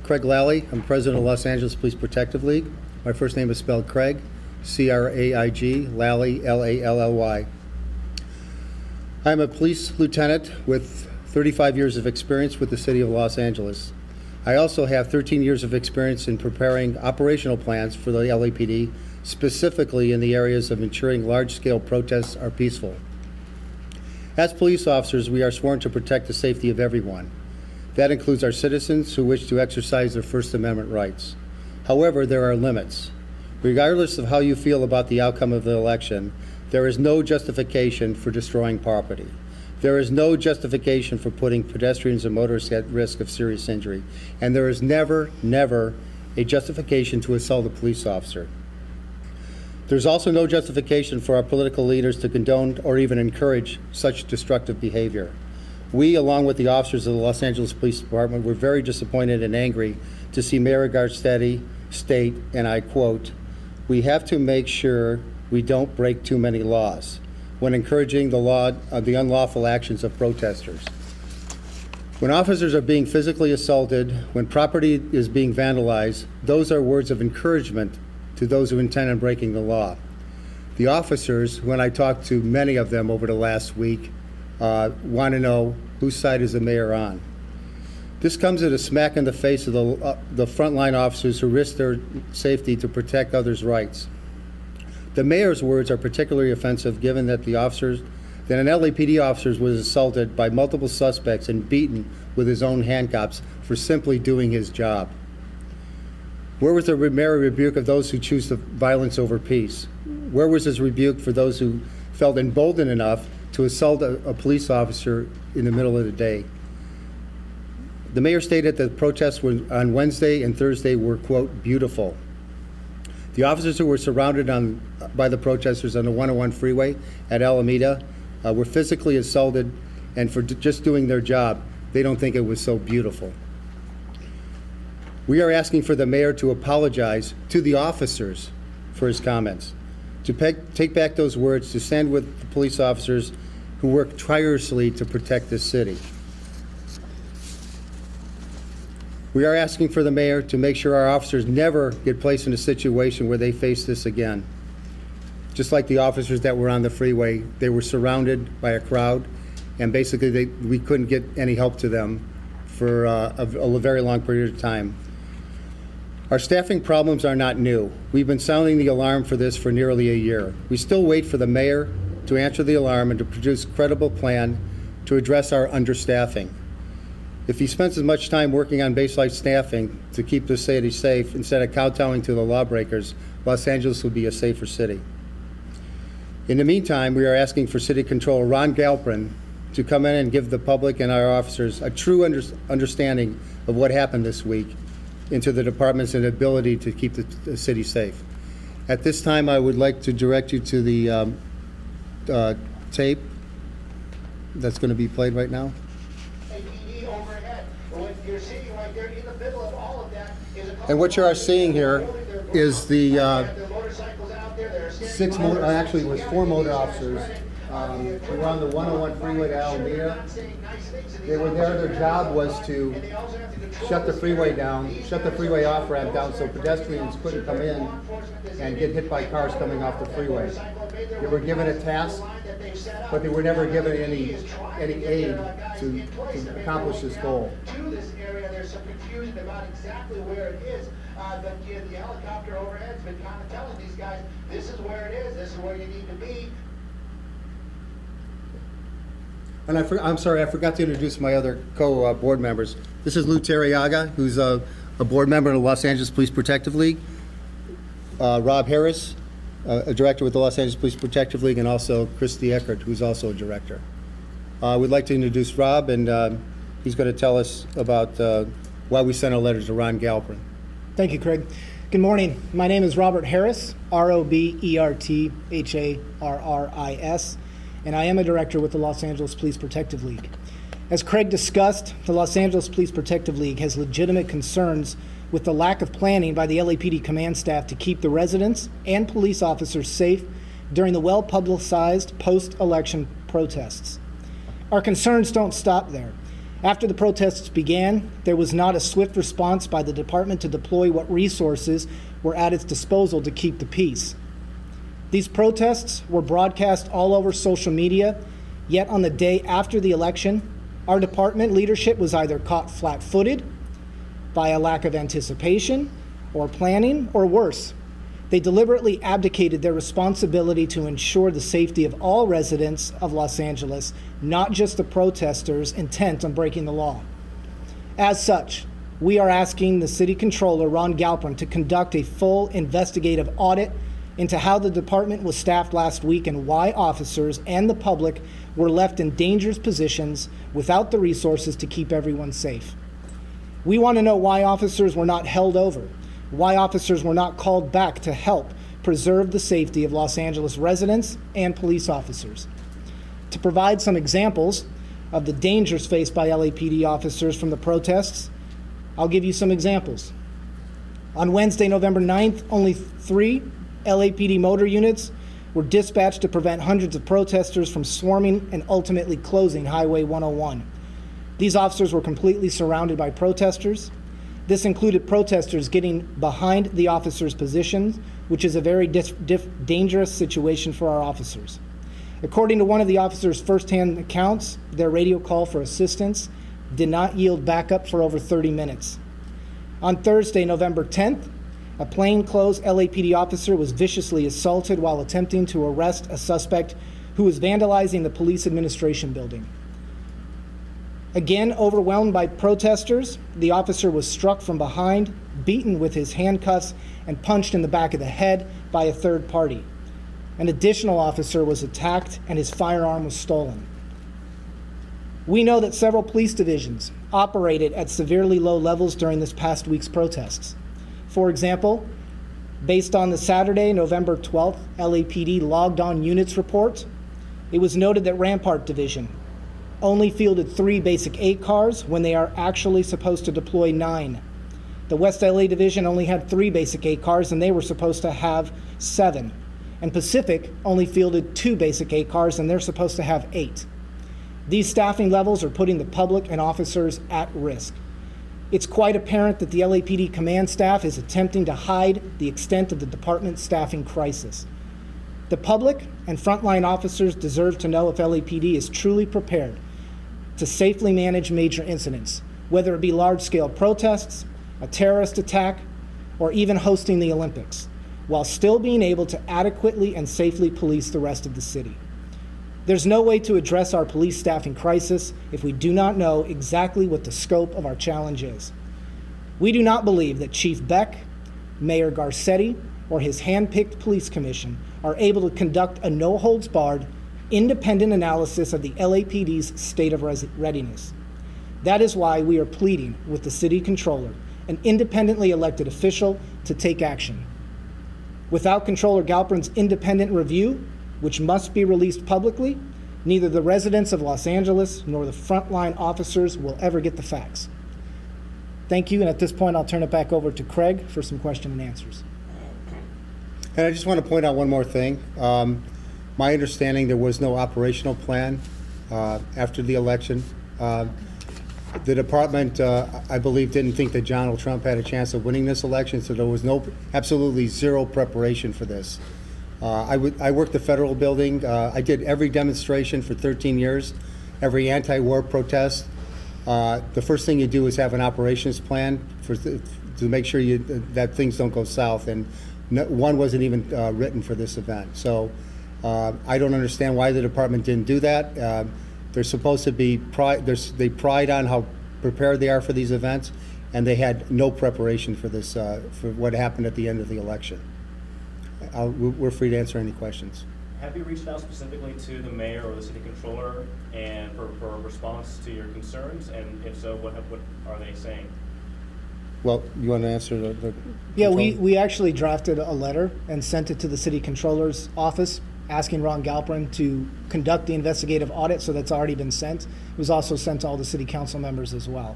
Craig Lally. I'm president of Los Angeles Police Protective League. My first name is spelled Craig, C-R-A-I-G, Lally, L-A-L-L-Y. I'm a police lieutenant with 35 years of experience with the city of Los Angeles. I also have 13 years of experience in preparing operational plans for the LAPD, specifically in the areas of ensuring large-scale protests are peaceful. As police officers, we are sworn to protect the safety of everyone. That includes our citizens who wish to exercise their First Amendment rights. However, there are limits. Regardless of how you feel about the outcome of the election, there is no justification for destroying property. There is no justification for putting pedestrians and motorists at risk of serious injury. And there is never, never a justification to assault a police officer. There's also no justification for our political leaders to condone or even encourage such destructive behavior. We, along with the officers of the Los Angeles Police Department, were very disappointed and angry to see Mayor Garcetti state, and I quote, "We have to make sure we don't break too many laws," when encouraging the unlawful actions of protesters. When officers are being physically assaulted, when property is being vandalized, those are words of encouragement to those who intend on breaking the law. The officers, when I talked to many of them over the last week, want to know whose side is the mayor on. This comes at a smack in the face of the frontline officers who risk their safety to protect others' rights. The mayor's words are particularly offensive given that an LAPD officer was assaulted by multiple suspects and beaten with his own handcuffs for simply doing his job. Where was the mayor rebuke of those who choose the violence over peace? Where was his rebuke for those who felt emboldened enough to assault a police officer in the middle of the day? The mayor stated that the protests on Wednesday and Thursday were, quote, beautiful. The officers who were surrounded by the protesters on the 101 freeway at Alameda were physically assaulted, and for just doing their job, they don't think it was so beautiful. We are asking for the mayor to apologize to the officers for his comments, to take back those words, to stand with the police officers who work tirelessly to protect this city. We are asking for the mayor to make sure our officers never get placed in a situation where they face this again. Just like the officers that were on the freeway, they were surrounded by a crowd, and basically we couldn't get any help to them for a very long period of time. Our staffing problems are not new. We've been sounding the alarm for this for nearly a year. We still wait for the mayor to answer the alarm and to produce a credible plan to address our understaffing. If he spends as much time working on baseline staffing to keep the city safe instead of kowtowing to the lawbreakers, Los Angeles would be a safer city. In the meantime, we are asking for City Controller Ron Galprin to come in and give the public and our officers a true understanding of what happened this week into the department's inability to keep the city safe. At this time, I would like to direct you to the tape that's going to be played right now. And what you are seeing here is the actually it was 4 motor officers who were on the 101 freeway to Alameda. They were there, their job was to shut the freeway down, shut the freeway off-ramp down so pedestrians couldn't come in and get hit by cars coming off the freeway. They were given a task, but they were never given any aid to accomplish this goal. There's some confusion about exactly where it is, but the helicopter overhead's been kind of telling these guys, this is where it is, this is where you need to be. And I'm sorry, I forgot to introduce my other co-board members. This is Lou Terriaga, who's a board member of the Los Angeles Police Protective League. Rob Harris, a director with the Los Angeles Police Protective League, and also Christy Eckert, who's also a director. We'd like to introduce Rob, and he's going to tell us about why we sent a letter to Ron Galprin. Thank you, Craig. Good morning. My name is Robert Harris, RobertHarris, and I am a director with the Los Angeles Police Protective League. As Craig discussed, the Los Angeles Police Protective League has legitimate concerns with the lack of planning by the LAPD command staff to keep the residents and police officers safe during the well-publicized post-election protests. Our concerns don't stop there. After the protests began, there was not a swift response by the department to deploy what resources were at its disposal to keep the peace. These protests were broadcast all over social media, yet on the day after the election, our department leadership was either caught flat-footed by a lack of anticipation or planning, or worse, they deliberately abdicated their responsibility to ensure the safety of all residents of Los Angeles, not just the protesters intent on breaking the law. As such, we are asking the City Controller, Ron Galpern, to conduct a full investigative audit into how the department was staffed last week and why officers and the public were left in dangerous positions without the resources to keep everyone safe. We want to know why officers were not held over, why officers were not called back to help preserve the safety of Los Angeles residents and police officers. To provide some examples of the dangers faced by LAPD officers from the protests, I'll give you some examples. On Wednesday, November 9th, only 3 LAPD motor units were dispatched to prevent hundreds of protesters from swarming and ultimately closing Highway 101. These officers were completely surrounded by protesters. This included protesters getting behind the officers' positions, which is a very dangerous situation for our officers. According to one of the officers' firsthand accounts, their radio call for assistance did not yield backup for over 30 minutes. On Thursday, November 10th, a plainclothes LAPD officer was viciously assaulted while attempting to arrest a suspect who was vandalizing the police administration building. Again, overwhelmed by protesters, the officer was struck from behind, beaten with his handcuffs, and punched in the back of the head by a third party. An additional officer was attacked and his firearm was stolen. We know that several police divisions operated at severely low levels during this past week's protests. For example, based on the Saturday, November 12th LAPD logged on units report, it was noted that Rampart Division only fielded 3 basic 8 cars when they are actually supposed to deploy 9. The West LA Division only had 3 basic 8 cars and they were supposed to have 7. And Pacific only fielded 2 basic 8 cars and they're supposed to have 8. These staffing levels are putting the public and officers at risk. It's quite apparent that the LAPD command staff is attempting to hide the extent of the department's staffing crisis. The public and frontline officers deserve to know if LAPD is truly prepared to safely manage major incidents, whether it be large-scale protests, a terrorist attack, or even hosting the Olympics, while still being able to adequately and safely police the rest of the city. There's no way to address our police staffing crisis if we do not know exactly what the scope of our challenge is. We do not believe that Chief Beck, Mayor Garcetti, or his hand-picked police commission are able to conduct a no-holds-barred, independent analysis of the LAPD's state of readiness. That is why we are pleading with the City Controller, an independently elected official, to take action. Without Controller Galpern's independent review, which must be released publicly, neither the residents of Los Angeles nor the frontline officers will ever get the facts. Thank you, and at this point I'll turn it back over to Craig for some question and answers. And I just want to point out one more thing. My understanding, there was no operational plan after the election. The department, I believe, didn't think that Donald Trump had a chance of winning this election, so there was absolutely zero preparation for this. I worked the federal building. I did every demonstration for 13 years, every anti-war protest. The first thing you do is have an operations plan to make sure that things don't go south, and one wasn't even written for this event. So I don't understand why the department didn't do that. They're supposed to be they pride on how prepared they are for these events, and they had no preparation for this, for what happened at the end of the election. We're free to answer any questions. Have you reached out specifically to the mayor or the city controller and for a response to your concerns? And if so, what are they saying? Well, you want to answer the Yeah, controller? we actually drafted a letter and sent it to the city controller's office asking Ron Galpern to conduct the investigative audit, so that's already been sent. It was also sent to all the city council members as well.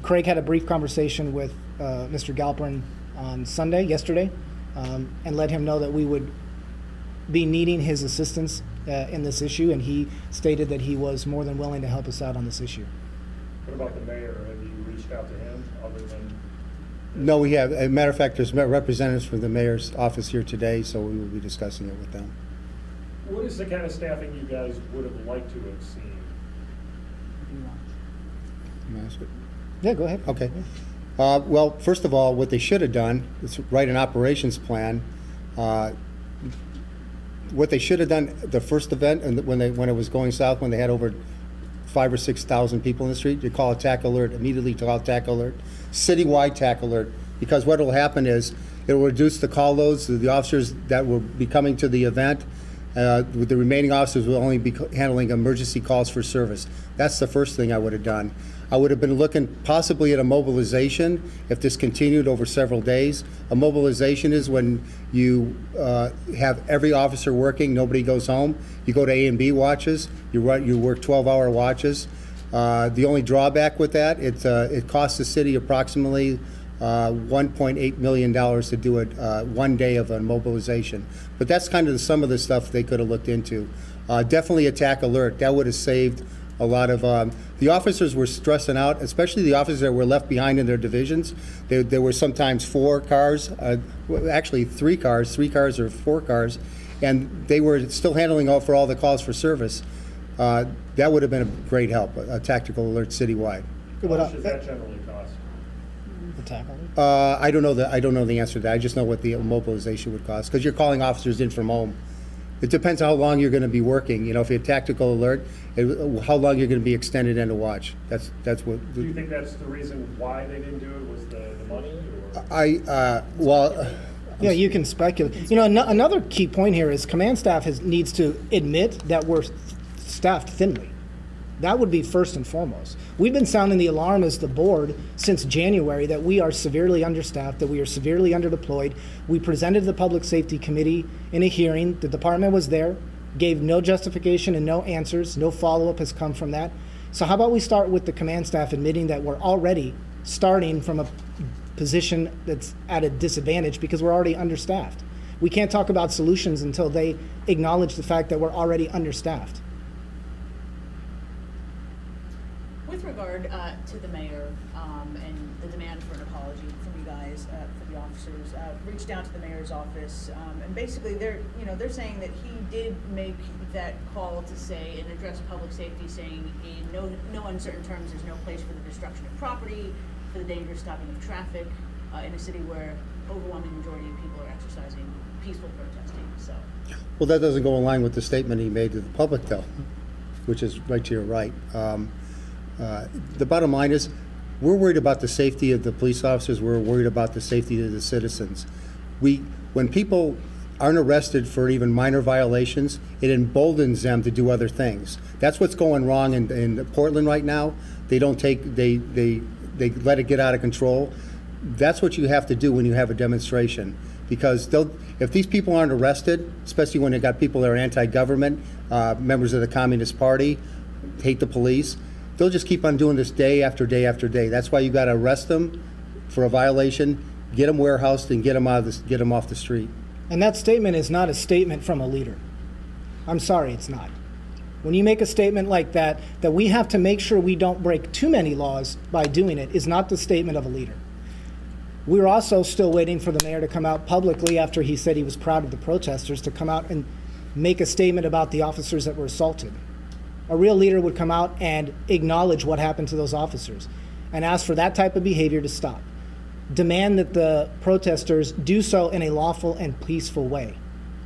Craig had a brief conversation with Mr. Galpern on yesterday, and let him know that we would be needing his assistance in this issue, and he stated that he was more than willing to help us out on this issue. What about the mayor? Have you reached out to him other than? No, we have. As a matter of fact, there's representatives from the mayor's office here today, so we will be discussing it with them. What is the kind of staffing you guys would have liked to have seen? Can I ask it? Yeah, go ahead. Okay. Well, first of all, what they should have done is write an operations plan. What they should have done, the first event, and when it was going south, when they had over 5,000 or 6,000 people in the street, you call a TAC alert, immediately call a TAC alert, citywide TAC alert, because what will happen is it will reduce the call loads to the officers that will be coming to the event. With the remaining officers will only be handling emergency calls for service. That's the first thing I would have done. I would have been looking possibly at a mobilization if this continued over several days. A mobilization is when you have every officer working, nobody goes home. You go to A and B watches, you work 12-hour watches. The only drawback with that, it costs the city approximately $1.8 million to do it 1 day of a mobilization. But that's kind of some of the stuff they could have looked into. Definitely a TAC alert. That would have saved a lot of, the officers were stressing out, especially the officers that were left behind in their divisions. There were sometimes 4 cars, actually 3 cars or 4 cars, and they were still handling for all the calls for service. That would have been a great help, a tactical alert citywide. How much does that generally cost? The tackle. I don't know the answer to that. I just know what the mobilization would cost, because you're calling officers in from home. It depends on how long you're going to be working. You know, if you're a tactical alert, how long you're going to be extended into watch. That's what. Do you think that's the reason why they didn't do it, was the money? Or? Well. Yeah, you can speculate. You know, another key point here is command staff needs to admit that we're staffed thinly. That would be first and foremost. We've been sounding the alarm as the board since January that we are severely understaffed, that we are severely underdeployed. We presented to the Public Safety Committee in a hearing. The department was there, gave no justification and no answers. No follow-up has come from that. So how about we start with the command staff admitting that we're already starting from a position that's at a disadvantage because we're already understaffed. We can't talk about solutions until they acknowledge the fact that we're already understaffed. With regard to the mayor and the demand for an apology from you guys, for the officers, reached out to the mayor's office, and basically they're saying that he did make that call to say and address public safety, saying in no uncertain terms there's no place for the destruction of property, for the dangerous stopping of traffic in a city where overwhelming majority of people are exercising peaceful protesting. So. Well, that doesn't go in line with the statement he made to the public, though, which is right to your right. The bottom line is, we're worried about the safety of the police officers. We're worried about the safety of the citizens. When people aren't arrested for even minor violations, it emboldens them to do other things. That's what's going wrong in Portland right now. They let it get out of control. That's what you have to do when you have a demonstration, because if these people aren't arrested, especially when they got people that are anti-government, members of the Communist Party, hate the police, they'll just keep on doing this day after day after day. That's why you got to arrest them for a violation, get them warehoused, and get them off the street. And that statement is not a statement from a leader. I'm sorry, it's not. When you make a statement like that we have to make sure we don't break too many laws by doing it, is not the statement of a leader. We're also still waiting for the mayor to come out publicly, after he said he was proud of the protesters, to come out and make a statement about the officers that were assaulted. A real leader would come out and acknowledge what happened to those officers and ask for that type of behavior to stop. Demand that the protesters do so in a lawful and peaceful way.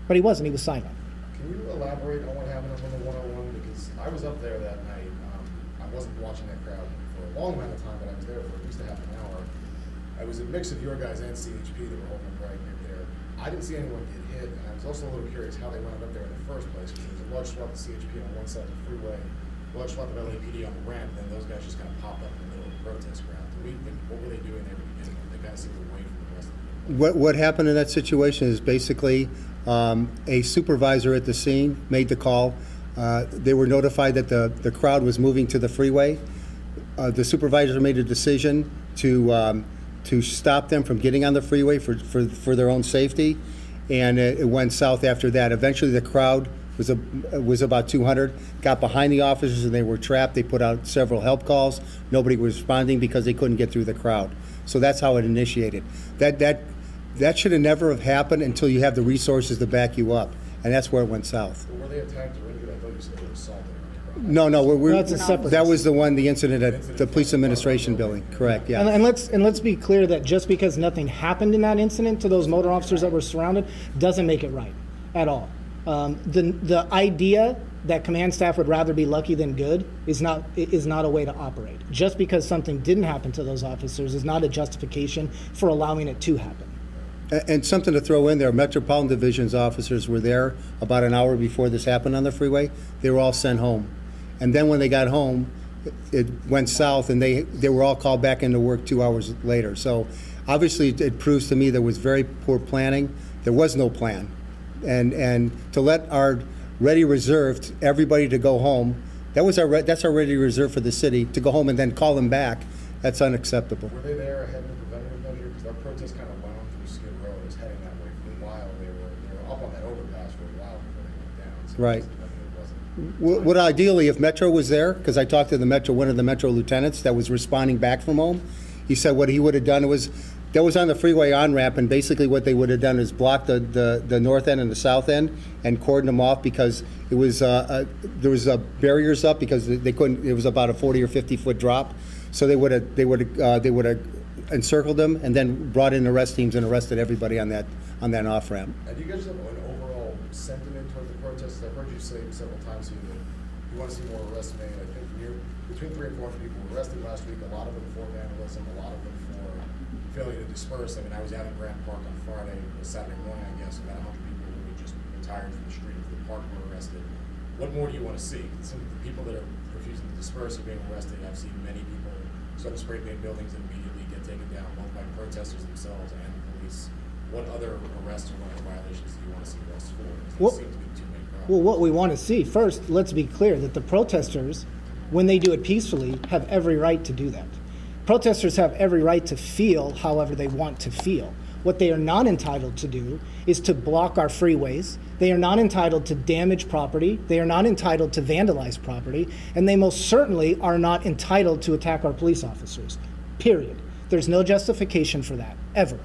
But he wasn't, he was silent. Can you elaborate on what happened on the 101? Because I was up there that night. I wasn't watching that crowd for a long amount of time, but I was there for at least a half an hour. It was a mix of your guys and CHP that were holding the right there. I didn't see anyone get hit, and I was also a little curious how they wound up there in the first place, because there was a large swath of CHP on one side of the freeway, a large swath of LAPD on the ramp, and then those guys just kind of popped up in the middle of the protest ground. What were they doing there at the beginning? They kind of seemed away from the rest of the people. What happened in that situation is basically a supervisor at the scene made the call. They were notified that the crowd was moving to the freeway. The supervisor made a decision to stop them from getting on the freeway for their own safety, and it went south after that. Eventually the crowd was about 200, got behind the officers and they were trapped. They put out several help calls. Nobody was responding because they couldn't get through the crowd. So that's how it initiated. That should have never have happened until you have the resources to back you up, and that's where it went south. Were they attacked or injured? I thought you said they were assaulted. No, That's a separate that was the incident at the police administration building, correct, yeah. And let's be clear that just because nothing happened in that incident to those motor officers that were surrounded doesn't make it right at all. The idea that command staff would rather be lucky than good is not a way to operate. Just because something didn't happen to those officers is not a justification for allowing it to happen. And something to throw in there, Metropolitan Division's officers were there about an hour before this happened on the freeway. They were all sent home. And then when they got home, it went south and they were all called back into work 2 hours later. So obviously it proves to me there was very poor planning. There was no plan. And to let our ready reserve, everybody to go home, that's our ready reserve for the city, to go home and then call them back, that's unacceptable. Were they there ahead of the preventative measure? Because our protest kind of wound through Skid Row. It was heading that way for a while. They were up on that overpass for a while before they went down. So Right. it wasn't. Would ideally, if Metro was there, because I talked to one of the Metro lieutenants that was responding back from home, he said what he would have done was, that was on the freeway on-ramp, and basically what they would have done is block the north end and the south end and cordon them off because it was, there was barriers up because they couldn't, it was about a 40 or 50-foot drop. So they would have encircled them and then brought in arrest teams and arrested everybody on that off-ramp. And do you guys have an overall sentiment toward the protests? I've heard you say several times here that you want to see more arrests made. I think between 300 and 400 people were arrested last week, a lot of them for vandalism, a lot of them for failure to disperse. I mean, I was out in Grant Park on Friday, Saturday morning, I guess, about 100 people who were just retired from the street of the park were arrested. What more do you want to see? Some of the people that are refusing to disperse are being arrested. I've seen many people sort of spray paint buildings and immediately get taken down, both by protesters themselves and the police. What other arrests or what other violations do you want to see arrests for? Because they seem to be too many problems. Well, what we want to see, first, let's be clear that the protesters, when they do it peacefully, have every right to do that. Protesters have every right to feel however they want to feel. What they are not entitled to do is to block our freeways. They are not entitled to damage property. They are not entitled to vandalize property. And they most certainly are not entitled to attack our police officers, period. There's no justification for that, ever.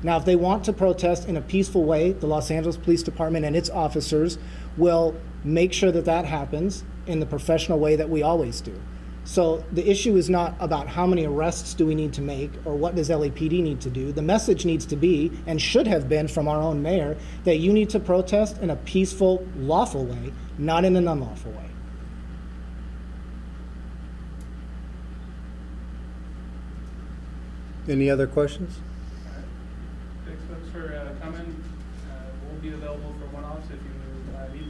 Now, if they want to protest in a peaceful way, the Los Angeles Police Department and its officers will make sure that that happens in the professional way that we always do. So the issue is not about how many arrests do we need to make or what does LAPD need to do. The message needs to be, and should have been from our own mayor, that you need to protest in a peaceful, lawful way, not in an unlawful way. Any other questions? Thanks folks for coming. We'll be available for one-offs if you